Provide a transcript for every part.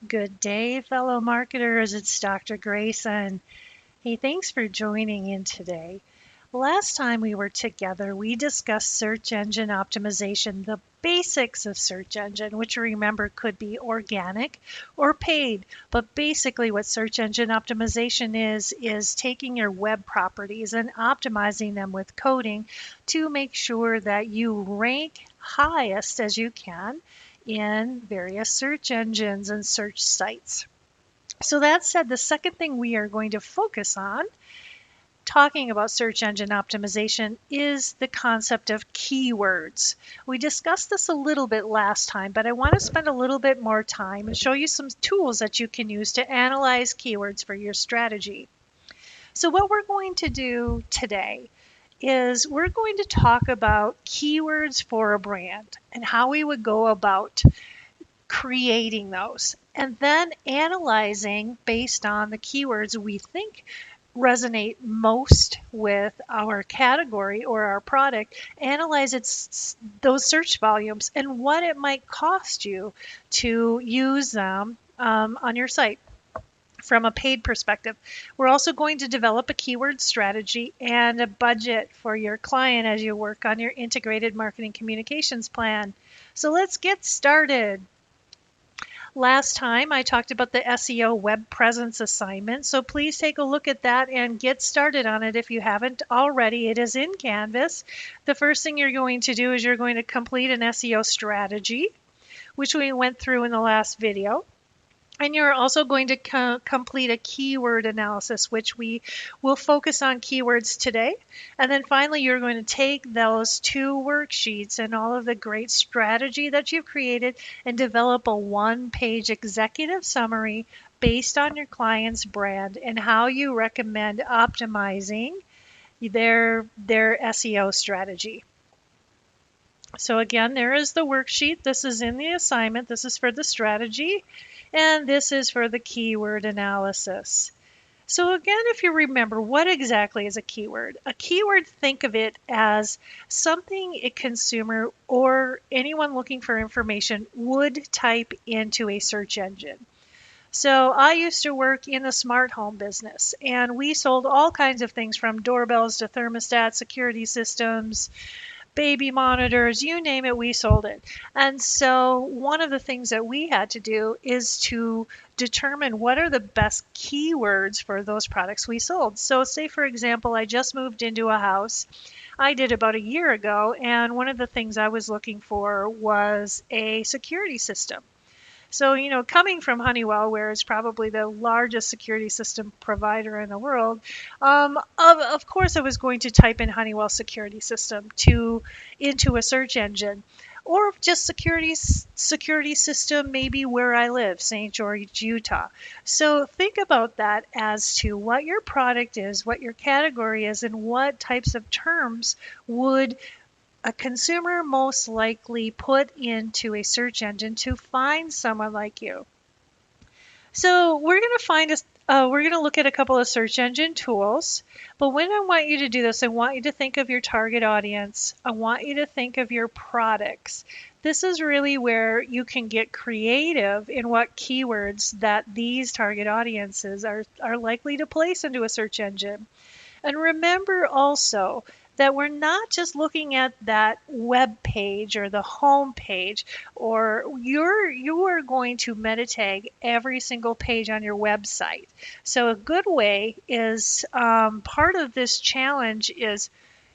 Good day, fellow marketers. It's Dr. Grayson. Hey, thanks for joining in today. Last time we were together, we discussed search engine optimization, the basics of search engine, which remember could be organic or paid. But basically, what search engine optimization is taking your web properties and optimizing them with coding to make sure that you rank highest as you can in various search engines and search sites. So that said, the second thing we are going to focus on talking about search engine optimization is the concept of keywords. We discussed this a little bit last time, but I want to spend a little bit more time and show you some tools that you can use to analyze keywords for your strategy. So what we're going to do today is we're going to talk about keywords for a brand and how we would go about creating those, and then analyzing based on the keywords we think resonate most with our category or our product, analyze those search volumes and what it might cost you to use them on your site from a paid perspective. We're also going to develop a keyword strategy and a budget for your client as you work on your integrated marketing communications plan. So let's get started. Last time I talked about the SEO Web Presence Assignment, so please take a look at that and get started on it if you haven't already. It is in Canvas. The first thing you're going to do is you're going to complete an SEO strategy, which we went through in the last video. And you're also going to complete a keyword analysis, which we will focus on keywords today. And then finally, you're going to take those two worksheets and all of the great strategy that you've created and develop a one-page executive summary based on your client's brand and how you recommend optimizing their SEO strategy. So again, there is the worksheet. This is in the assignment. This is for the strategy. And this is for the keyword analysis. So again, if you remember, what exactly is a keyword? A keyword, think of it as something a consumer or anyone looking for information would type into a search engine. So I used to work in the smart home business, and we sold all kinds of things from doorbells to thermostats, security systems, baby monitors, you name it, we sold it. And so one of the things that we had to do is to determine what are the best keywords for those products we sold. So say, for example, I just moved into a house. I did about a year ago, and one of the things I was looking for was a security system. So, coming from Honeywell, where it's probably the largest security system provider in the world, of course I was going to type in Honeywell security system into a search engine, or just security system, maybe where I live, St. George, Utah. So think about that as to what your product is, what your category is, and what types of terms would a consumer most likely put into a search engine to find someone like you. So we're going to look at a couple of search engine tools, but when I want you to do this, I want you to think of your target audience. I want you to think of your products. This is really where you can get creative in what keywords that these target audiences are likely to place into a search engine. And remember also that we're not just looking at that web page or the home page, or you are going to meta tag every single page on your website. So a good way is part of this challenge is,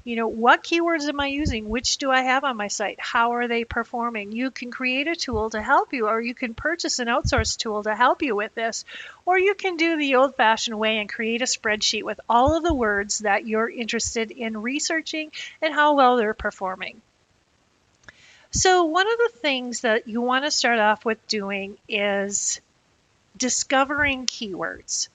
what keywords am I using? Which do I have on my site? How are they performing? You can create a tool to help you, or you can purchase an outsourced tool to help you with this, or you can do the old-fashioned way and create a spreadsheet with all of the words that you're interested in researching and how well they're performing. So one of the things that you want to start off with doing is discovering keywords.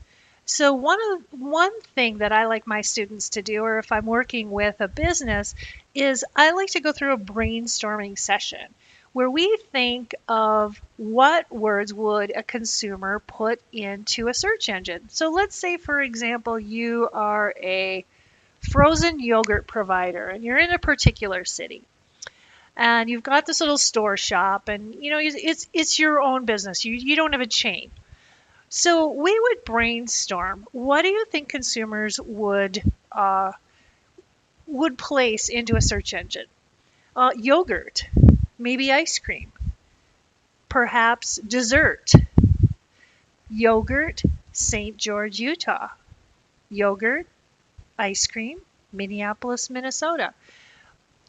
So one thing that I like my students to do, or if I'm working with a business, is I like to go through a brainstorming session where we think of what words would a consumer put into a search engine. So let's say, for example, you are a frozen yogurt provider and you're in a particular city. and you've got this little store shop, and it's your own business. You don't have a chain. So we would brainstorm. What do you think consumers would place into a search engine? Yogurt, maybe ice cream, perhaps dessert. Yogurt, St. George, Utah. Yogurt, ice cream, Minneapolis, Minnesota.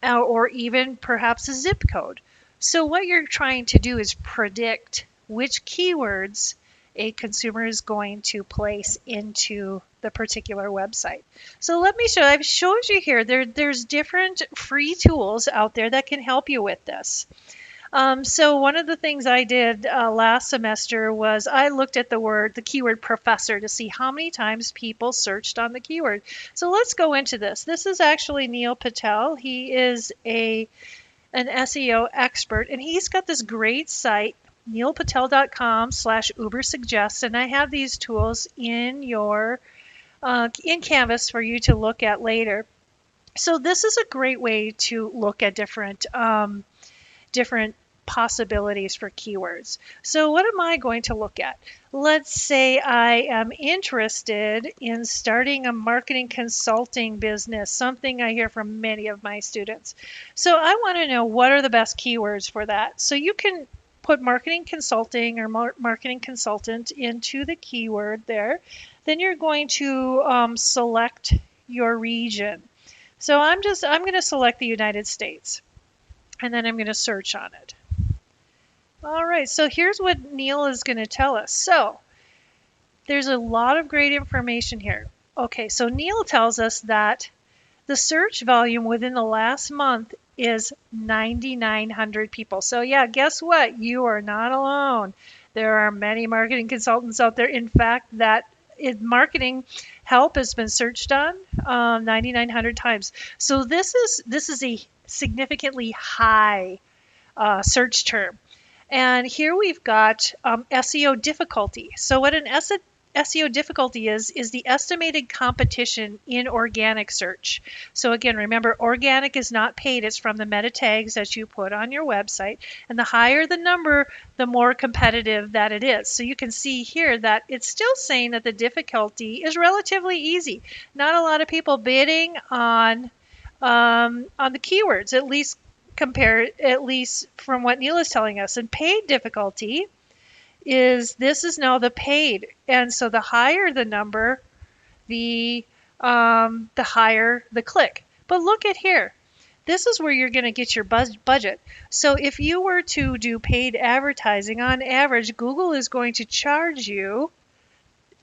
Or even perhaps a zip code. So what you're trying to do is predict which keywords a consumer is going to place into the particular website. So let me show, I've showed you here, there's different free tools out there that can help you with this. So one of the things I did last semester was I looked at the keyword professor, to see how many times people searched on the keyword. So let's go into this. This is actually Neil Patel. He is an SEO expert, and he's got this great site, neilpatel.com/ubersuggest, and I have these tools in in Canvas for you to look at later. So this is a great way to look at different possibilities for keywords. So what am I going to look at? Let's say I am interested in starting a marketing consulting business, something I hear from many of my students. So I want to know, what are the best keywords for that? So you can put marketing consulting or marketing consultant into the keyword there. Then you're going to select your region. So I'm going to select the United States, and then I'm going to search on it. All right, so here's what Neil is going to tell us. So there's a lot of great information here. Okay, so Neil tells us that the search volume within the last month is 9,900 people. So yeah, guess what? You are not alone. There are many marketing consultants out there. In fact, marketing help has been searched on 9,900 times. So this is a significantly high search term. And here we've got SEO difficulty. So what an SEO difficulty is the estimated competition in organic search. So again, remember, organic is not paid. It's from the meta tags that you put on your website. And the higher the number, the more competitive that it is. So you can see here that it's still saying that the difficulty is relatively easy. Not a lot of people bidding on the keywords, at least from what Neil is telling us. And paid difficulty is now the paid, and so the higher the number, the higher the click. But look at here, this is where you're going to get your budget. So if you were to do paid advertising, on average, Google is going to charge you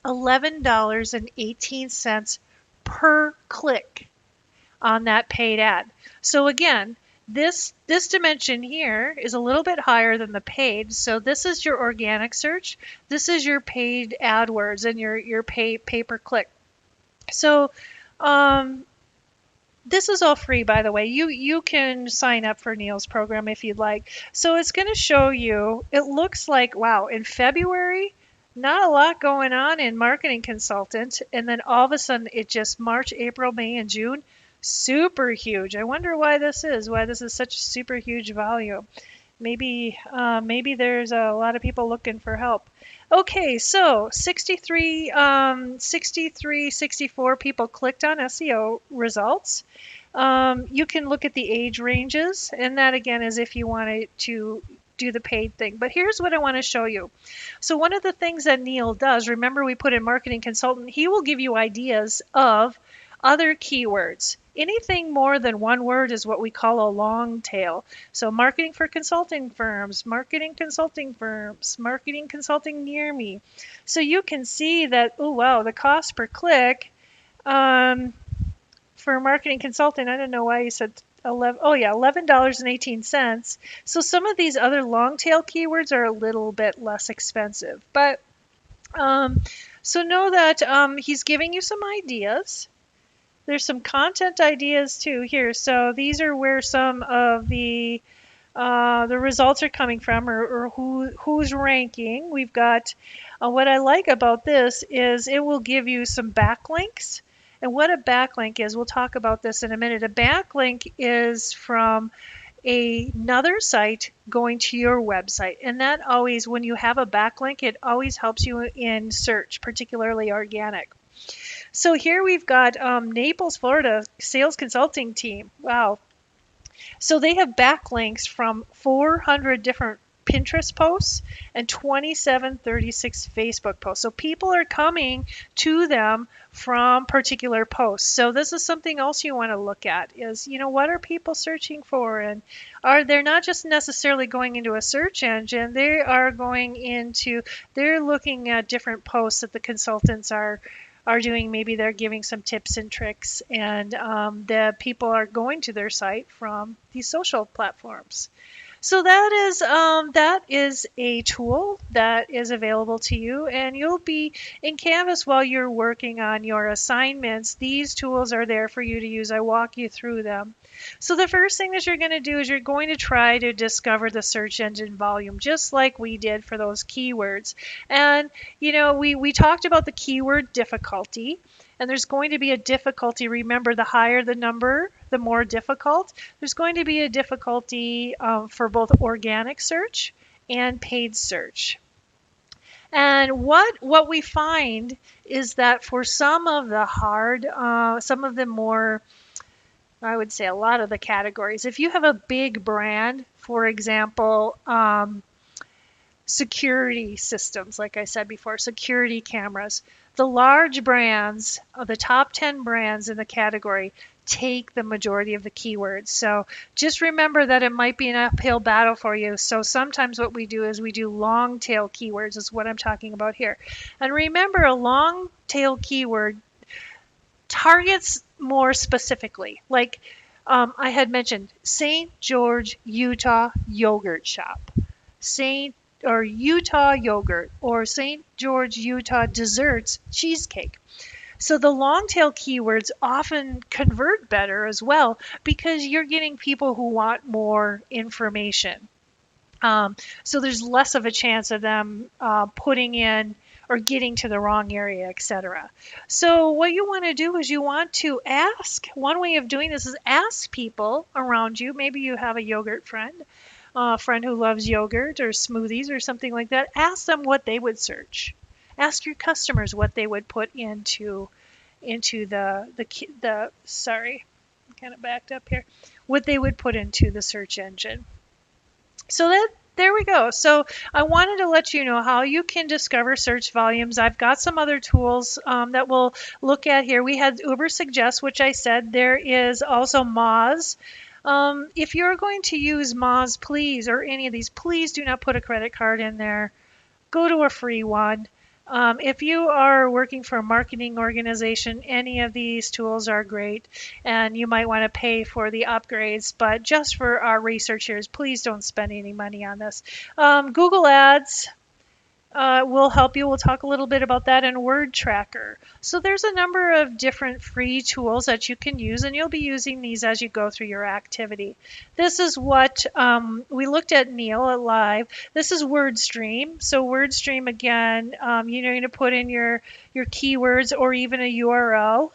$11.18 per click on that paid ad. So again, this dimension here is a little bit higher than the paid. So this is your organic search. This is your paid AdWords and your pay per click. So this is all free, by the way. You can sign up for Neil's program if you'd like. So it's going to show you, it looks like, wow, in February, not a lot going on in marketing consultant. And then all of a sudden, it just March, April, May, and June, super huge. I wonder why this is such a super huge volume. Maybe there's a lot of people looking for help. Okay, so 64 people clicked on SEO results. You can look at the age ranges, and that again is if you wanted to do the paid thing. But here's what I want to show you. So one of the things that Neil does, remember we put in marketing consultant, he will give you ideas of other keywords. Anything more than one word is what we call a long tail. So marketing for consulting firms, marketing consulting near me. So you can see that, oh wow, the cost per click for marketing consulting, I don't know why you said $11.18. So some of these other long tail keywords are a little bit less expensive. But so know that he's giving you some ideas. There's some content ideas too here. So these are where some of the results are coming from, or who's ranking. We've got what I like about this is it will give you some backlinks. And what a backlink is, we'll talk about this in a minute. A backlink is from another site going to your website. And that always, when you have a backlink, it always helps you in search, particularly organic. So here we've got Naples, Florida sales consulting team. Wow. So they have backlinks from 400 different Pinterest posts and 2736 Facebook posts. So people are coming to them from particular posts. So this is something else you want to look at is, what are people searching for? And are they not just necessarily going into a search engine, they're looking at different posts that the consultants are doing. Maybe they're giving some tips and tricks, and the people are going to their site from these social platforms. So that is a tool that is available to you, and you'll be in Canvas while you're working on your assignments. These tools are there for you to use. I walk you through them. So the first thing that you're going to do is you're going to try to discover the search engine volume, just like we did for those keywords. And we talked about the keyword difficulty. And there's going to be a difficulty. Remember, the higher the number, the more difficult. There's going to be a difficulty for both organic search and paid search. And what we find is that for some of the more, I would say a lot of the categories, if you have a big brand, for example, security systems, like I said before, security cameras. The large brands, the top 10 brands in the category, take the majority of the keywords. So just remember that it might be an uphill battle for you. So sometimes what we do is we do long tail keywords, is what I'm talking about here. And remember, a long tail keyword targets more specifically. Like I had mentioned, St. George, Utah yogurt shop. Utah yogurt, or St. George, Utah desserts cheesecake. So the long tail keywords often convert better as well because you're getting people who want more information. So there's less of a chance of them putting in or getting to the wrong area, etc. So what you want to do is you want to ask. One way of doing this is ask people around you. Maybe you have a yogurt friend. A friend who loves yogurt or smoothies or something like that. Ask them what they would search. Ask your customers what they would put into the sorry, I'm kind of backed up here. What they would put into the search engine. So there we go. So I wanted to let you know how you can discover search volumes. I've got some other tools that we'll look at here. We had Uber Suggest, which I said. There is also Moz. If you're going to use Moz, please, or any of these, please do not put a credit card in there. Go to a free one. If you are working for a marketing organization, any of these tools are great, and you might want to pay for the upgrades, but just for our researchers, please don't spend any money on this. Google Ads will help you. We'll talk a little bit about that in Word Tracker. So there's a number of different free tools that you can use, and you'll be using these as you go through your activity. This is what we looked at Neil at live. This is WordStream. So WordStream, again, you're going to put in your keywords or even a URL,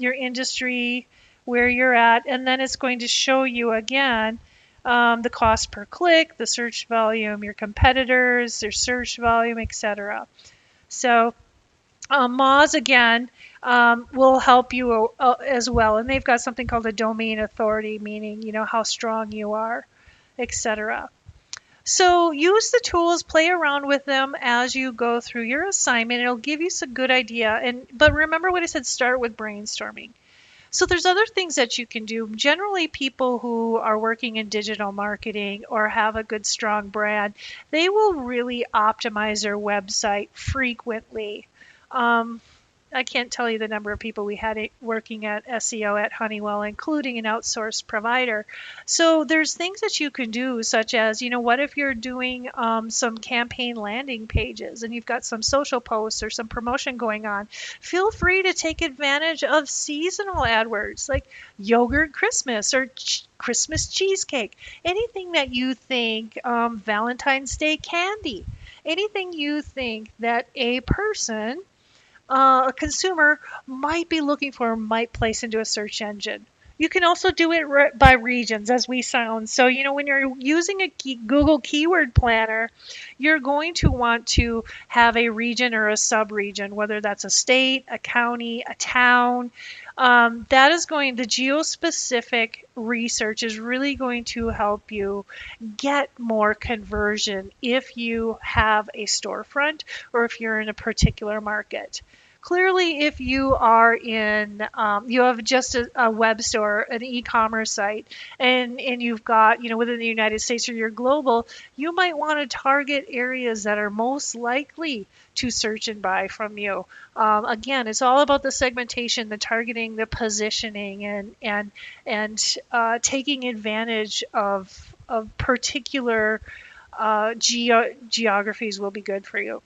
your industry, where you're at, and then it's going to show you again the cost per click, the search volume, your competitors, their search volume, etc. So Moz, again, will help you as well. And they've got something called a domain authority, meaning, how strong you are, etc. So use the tools, play around with them as you go through your assignment. It'll give you some good idea. But remember what I said, start with brainstorming. So there's other things that you can do. Generally, people who are working in digital marketing or have a good, strong brand, they will really optimize their website frequently. I can't tell you the number of people we had working at SEO at Honeywell, including an outsourced provider. So there's things that you can do, such as, what if you're doing some campaign landing pages and you've got some social posts or some promotion going on? Feel free to take advantage of seasonal AdWords like yogurt Christmas or Christmas cheesecake. Anything that you think, Valentine's Day candy, anything you think that a consumer might be looking for, might place into a search engine. You can also do it by regions, as we found. So, when you're using a Google Keyword Planner, you're going to want to have a region or a sub-region, whether that's a state, a county, a town. The geospecific research is really going to help you get more conversion if you have a storefront or if you're in a particular market. Clearly, if you are you have just a web store, an e-commerce site, and you've got, within the United States or you're global, you might want to target areas that are most likely to search and buy from you. Again, it's all about the segmentation, the targeting, the positioning, and taking advantage of particular geographies will be good for you.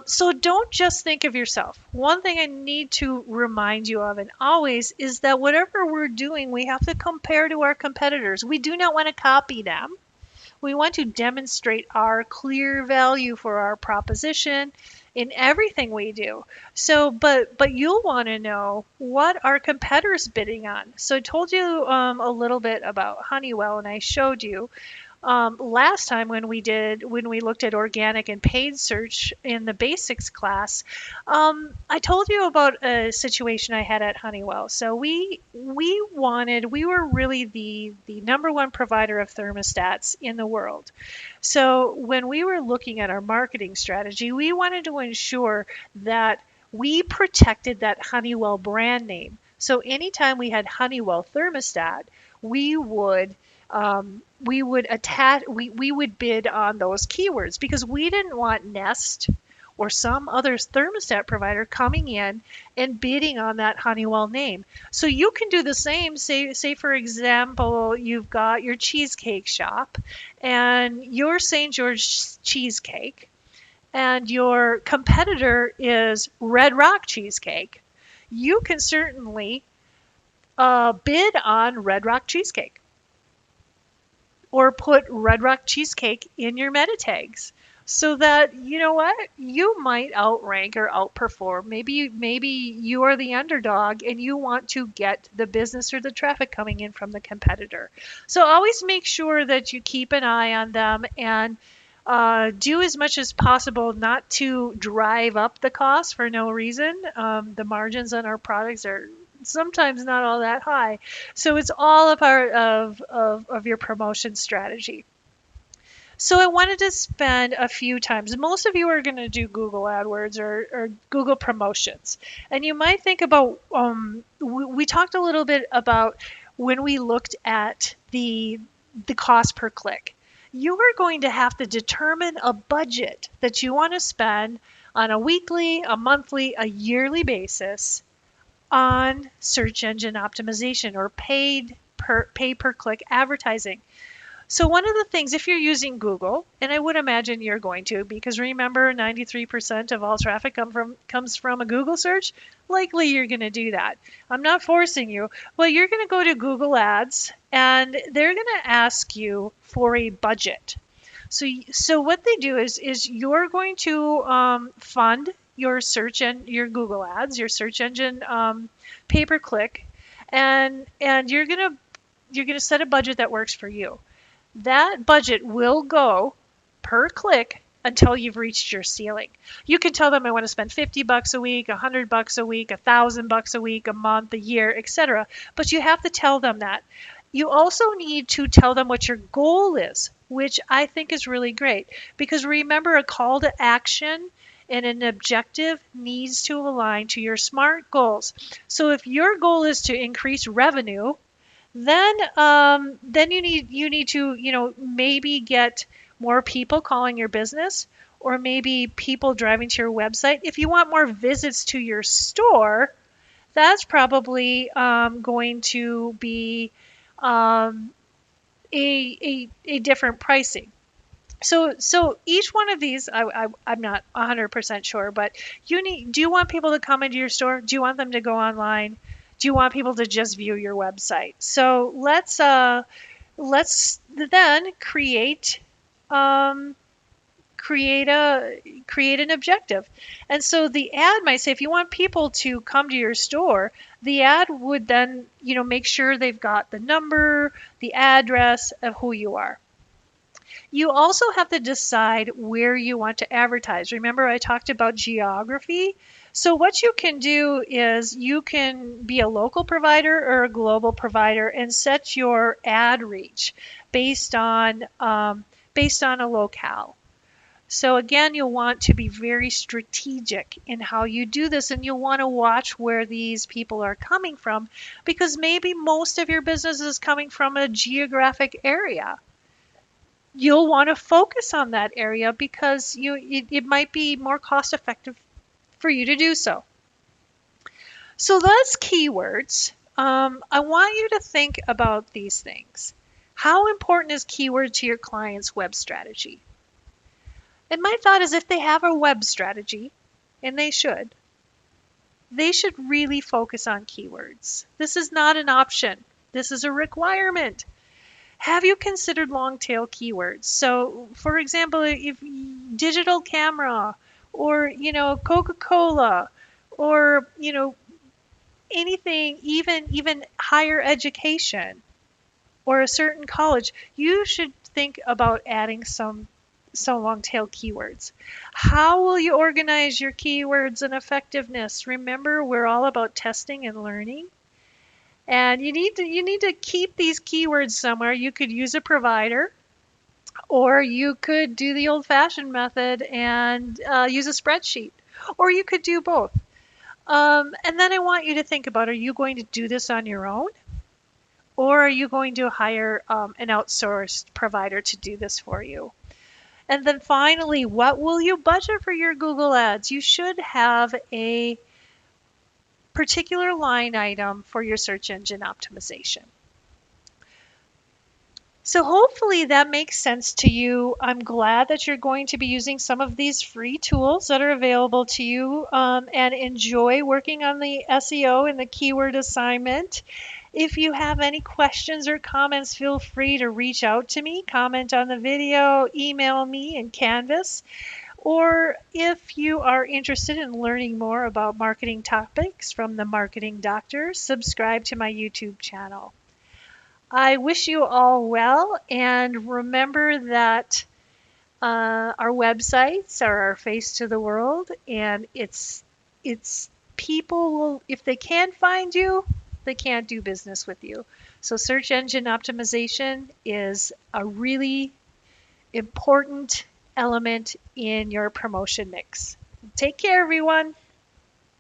So don't just think of yourself. One thing I need to remind you of, and always, is that whatever we're doing, we have to compare to our competitors. We do not want to copy them. We want to demonstrate our clear value for our proposition in everything we do. So, but you'll want to know what our competitors bidding on. So I told you a little bit about Honeywell, and I showed you last time when we looked at organic and paid search in the basics class. I told you about a situation I had at Honeywell. So we were really the number one provider of thermostats in the world. So when we were looking at our marketing strategy, we wanted to ensure that we protected that Honeywell brand name. So anytime we had Honeywell thermostat, we would bid on those keywords because we didn't want Nest or some other thermostat provider coming in and bidding on that Honeywell name. So you can do the same. Say for example, you've got your cheesecake shop and your St. George cheesecake, and your competitor is Red Rock cheesecake. You can certainly bid on Red Rock cheesecake, or put Red Rock cheesecake in your meta tags, so that you might outrank or outperform. Maybe you are the underdog and you want to get the business or the traffic coming in from the competitor. So always make sure that you keep an eye on them and do as much as possible not to drive up the cost for no reason. The margins on our products are sometimes not all that high. So it's all a part of your promotion strategy. So I wanted to spend a few times. Most of you are going to do Google AdWords or Google promotions. And you might think about, we talked a little bit about when we looked at the cost per click. You are going to have to determine a budget that you want to spend on a weekly, a monthly, a yearly basis on search engine optimization or pay per click advertising. So one of the things, if you're using Google, and I would imagine you're going to, because remember 93% of all traffic comes from a Google search, likely you're going to do that. I'm not forcing you. Well, you're going to go to Google Ads and they're going to ask you for a budget. So what they do is you're going to fund your search and your Google Ads, your search engine pay per click, and you're gonna set a budget that works for you. That budget will go per click until you've reached your ceiling. You can tell them I want to spend $50 a week, $100 a week, $1,000 a week, a month, a year, etc. But you have to tell them that. You also need to tell them what your goal is, which I think is really great, because remember, a call to action and an objective needs to align to your SMART goals. So if your goal is to increase revenue, then you need to maybe get more people calling your business, or maybe people driving to your website. If you want more visits to your store, that's probably going to be a different pricing. So each one of these, I'm not 100% sure, but do you want people to come into your store? Do you want them to go online? Do you want people to just view your website? So let's then create create an objective. And so the ad might say, if you want people to come to your store, the ad would then, make sure they've got the number, the address of who you are. You also have to decide where you want to advertise. Remember, I talked about geography. So what you can do is you can be a local provider or a global provider and set your ad reach based on a locale. So again, you'll want to be very strategic in how you do this, and you'll want to watch where these people are coming from, because maybe most of your business is coming from a geographic area. You'll want to focus on that area because it might be more cost effective for you to do so. So that's keywords. I want you to think about these things. How important is keyword to your client's web strategy? And my thought is, if they have a web strategy, and they should really focus on keywords. This is not an option. This is a requirement. Have you considered long tail keywords? So, for example, if digital camera, or Coca-Cola, or anything, even higher education, or a certain college, you should think about adding some long tail keywords. How will you organize your keywords and effectiveness? Remember, we're all about testing and learning. And you need to keep these keywords somewhere. You could use a provider, or you could do the old-fashioned method and use a spreadsheet, or you could do both. And then I want you to think about, are you going to do this on your own, or are you going to hire an outsourced provider to do this for you? And then finally, what will you budget for your Google Ads? You should have a particular line item for your search engine optimization. So hopefully that makes sense to you. I'm glad that you're going to be using some of these free tools that are available to you, and enjoy working on the SEO and the keyword assignment. If you have any questions or comments, feel free to reach out to me, comment on the video, email me in Canvas. Or if you are interested in learning more about marketing topics from the Marketing Doctor, subscribe to my YouTube channel. I wish you all well, and remember that our websites are our face to the world, and it's people will, if they can't find you, they can't do business with you. So search engine optimization is a really important element in your promotion mix. Take care, everyone.